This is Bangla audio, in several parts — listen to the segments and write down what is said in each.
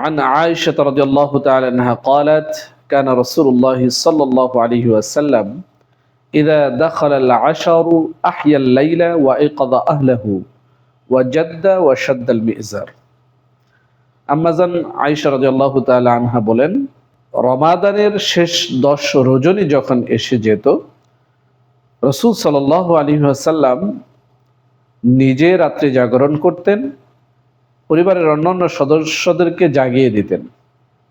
عن عائشة رضي الله تعالى عنها قالت كان رسول الله صلى الله عليه وسلم إذا دخل العشر أحيا الليل وأيقظ أهله وجد وشد المئزر আম্মাজান আয়েশা রাদিয়াল্লাহু তাআলা আনহা বলেন, রমাদানের শেষ 10 রজনী যখন এসে যেত, রাসূল সাল্লাল্লাহু আলাইহি ওয়াসাল্লাম নিজে রাত্রে জাগরণ করতেন, পরিবারের অন্যান্য সদস্যদেরকে জাগিয়ে দিতেন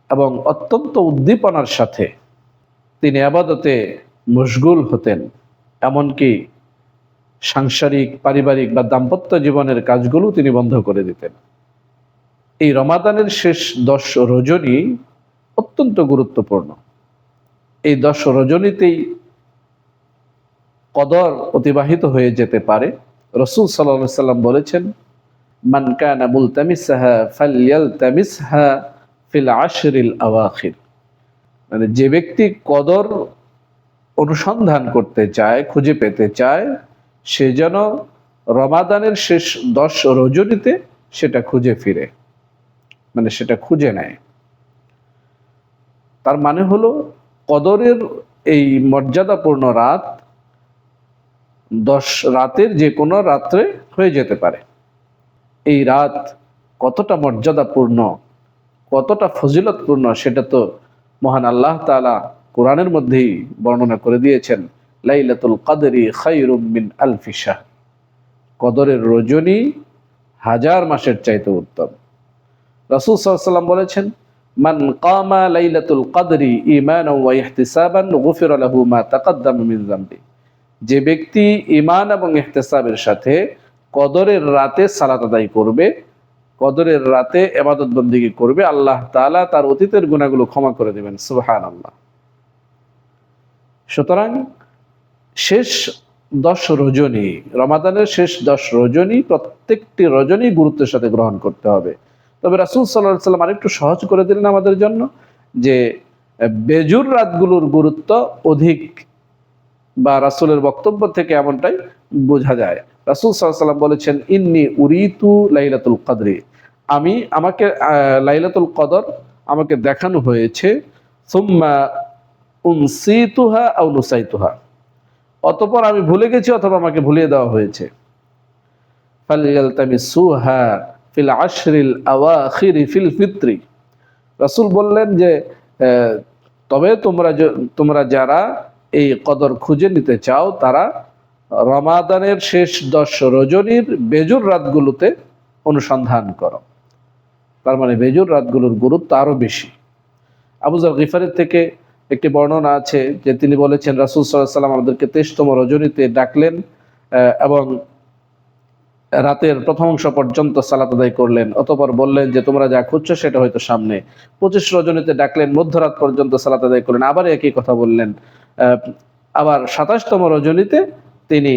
এবং অত্যন্ত উদ্দীপনার সাথে তিনি ইবাদতে মশগুল হতেন। এমনকি সাংসারিক, পারিবারিক বা দাম্পত্য জীবনের কাজগুলো তিনি বন্ধ করে দিতেন। এই রমাদানের শেষ 10 রজনী অত্যন্ত গুরুত্বপূর্ণ। এই 10 রজনীতেই কদর অতিবাহিত হয়ে যেতে পারে। রাসূল সাল্লাল্লাহু আলাইহি সাল্লাম বলেছেন, মান কানা মুলতামিসাহা ফালইয়ালতামিসহা ফিল আশরিল আওয়াখির। মানে যে ব্যক্তি কদর অনুসন্ধান করতে চায়, খুঁজে পেতে চায়, সে যেন রমাদানের শেষ 10 রজনীতে সেটা খুঁজে ফিরে, মানে সেটা খুঁজে নেয়। তার মানে হলো কদরের এই মর্যাদাপূর্ণ রাত 10 রাতের যে কোনো রাত্রে হয়ে যেতে পারে। এই রাত কতটা মর্যাদাপূর্ণ, কতটা ফজিলতপূর্ণ সেটা তো মহান আল্লাহ তাআলা কোরআনের মধ্যেই বর্ণনা করে দিয়েছেন। লাইলাতুল কদরি খায়রুম মিন আলফি শাহর। কদরের রজনী 1000 মাসের চাইতে উত্তম। রাসূল সাল্লাল্লাহু আলাইহি ওয়াসাল্লাম বলেছেন, মান কামা লাইলাতুল কদরি ঈমানান ওয়া ইহতিসাবান গুফিরা লাহু মা তাকাদ্দামা মিন যামবি। যে ব্যক্তি ঈমান এবং ইহতিসাবের সাথে কদরের রাতে সালাত আদায় করবে, কদরের রাতে ইবাদত বন্দেগী করবে, আল্লাহ তাআলা তার অতীতের গুনাহগুলো ক্ষমা করে দেবেন। সুবহানাল্লাহ। সুতরাং শেষ 10 রজনী, রমাদানের শেষ 10 রজনী, প্রত্যেকটি রজনী গুরুত্বের সাথে গ্রহণ করতে হবে। তবে রাসূল সাল্লাল্লাহু আলাইহি ওয়াসাল্লাম আরেকটু সহজ করে দিলেন আমাদের জন্য, যে বেজুর রাতগুলোর গুরুত্ব অধিক, বা রাসূলের বক্তব্য থেকে এমনটাই বোঝা যায়। রাসূল সাল্লাল্লাহু আলাইহি ওয়াসাল্লাম বলেছেন, ইন্নী উরিতু লাইলাতুল কদরি, আমাকে লাইলাতুল কদর আমাকে দেখানো হয়েছে, সুম্মা উনসিতুহা আও নুসাইতুহা, অতঃপর আমি ভুলে গেছি অথবা আমাকে ভুলিয়ে দেওয়া হয়েছে। ফালইয়ালতামিসুহা ফিল আশরিল আওয়াখির ফিল ফিত্রি। রাসূল বললেন যে তবে তোমরা যারা এই কদর খুঁজে নিতে চাও, তারা রমাদানের শেষ 10 রজনীর বেজুর রাতগুলোতে অনুসন্ধান করো। তার মানে বেজুর রাতগুলোর গুরুত্ব আরো বেশি। আবু যর গিফারি থেকে একটি বর্ণনা আছে যে তিনি বলেছেন, রাসূল সাল্লাল্লাহু আলাইহি ওয়াসাল্লাম আমাদেরকে 23তম রজনীতে ডাকলেন এবং রাতের প্রথম অংশ পর্যন্ত সালাত আদায় করলেন। অতঃপর বললেন যে তোমরা যা খুঁজছো সেটা হয়তো সামনে। 25 রজনীতে ডাকলেন, মধ্যরাত পর্যন্ত সালাত আদায় করলেন, আবার একই কথা বললেন। আবার 27তম রজনীতে তিনি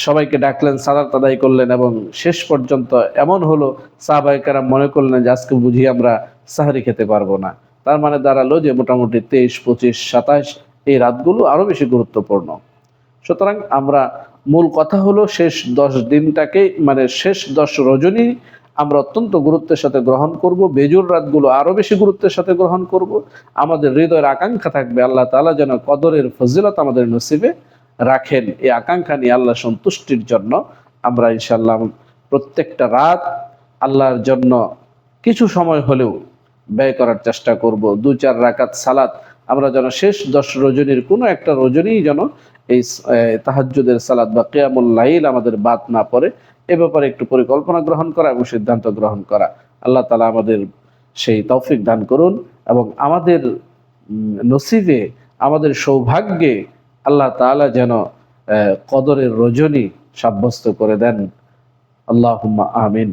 সবাইকে ডাকলেন, সালাত আদায় করলেন, এবং শেষ পর্যন্ত এমন হলো সাহাবায়ে কেরাম মনে করলেন যে আজকে বুঝি আমরা সাহরি খেতে পারবো না। তার মানে দাঁড়ালো যে মোটামুটি 23, 25, 27 এই রাতগুলো আরো বেশি গুরুত্বপূর্ণ। সুতরাং আমরা মূল কথা হলো শেষ 10 দিনটাকে, মানে শেষ 10 রজনী আমরা অত্যন্ত গুরুত্বের সাথে গ্রহণ করব, বেজুর রাতগুলো আরো বেশি গুরুত্বের সাথে গ্রহণ করব। আমাদের হৃদয়ের আকাঙ্ক্ষা থাকবে আল্লাহ তাআলা যেন কদরের ফজিলত আমাদের নসিবে রাখেন। এই আকাঙ্ক্ষা নিয়ে আল্লাহ সন্তুষ্টির জন্য আমরা ইনশাআল্লাহ প্রত্যেকটা রাত আল্লাহর জন্য কিছু সময় হলেও ব্যয় করার চেষ্টা করব। 2-4 রাকাত সালাত আমরা যেন শেষ 10 রজনীর কোনো একটা রজনী যেন এই তাহাজ্জুদের সালাত বা কিয়ামুল লাইল আমাদের বাদ না পড়ে, এ ব্যাপারে একটু পরিকল্পনা গ্রহণ করা এবং সিদ্ধান্ত গ্রহণ করা। আল্লাহ তাআলা আমাদের সেই তৌফিক দান করুন এবং আমাদের নসিবে, আমাদের সৌভাগ্যে আল্লাহ তাআলা যেন কদরের রজনী সাব্যস্ত করে দেন। আল্লাহুম্মা আমিন।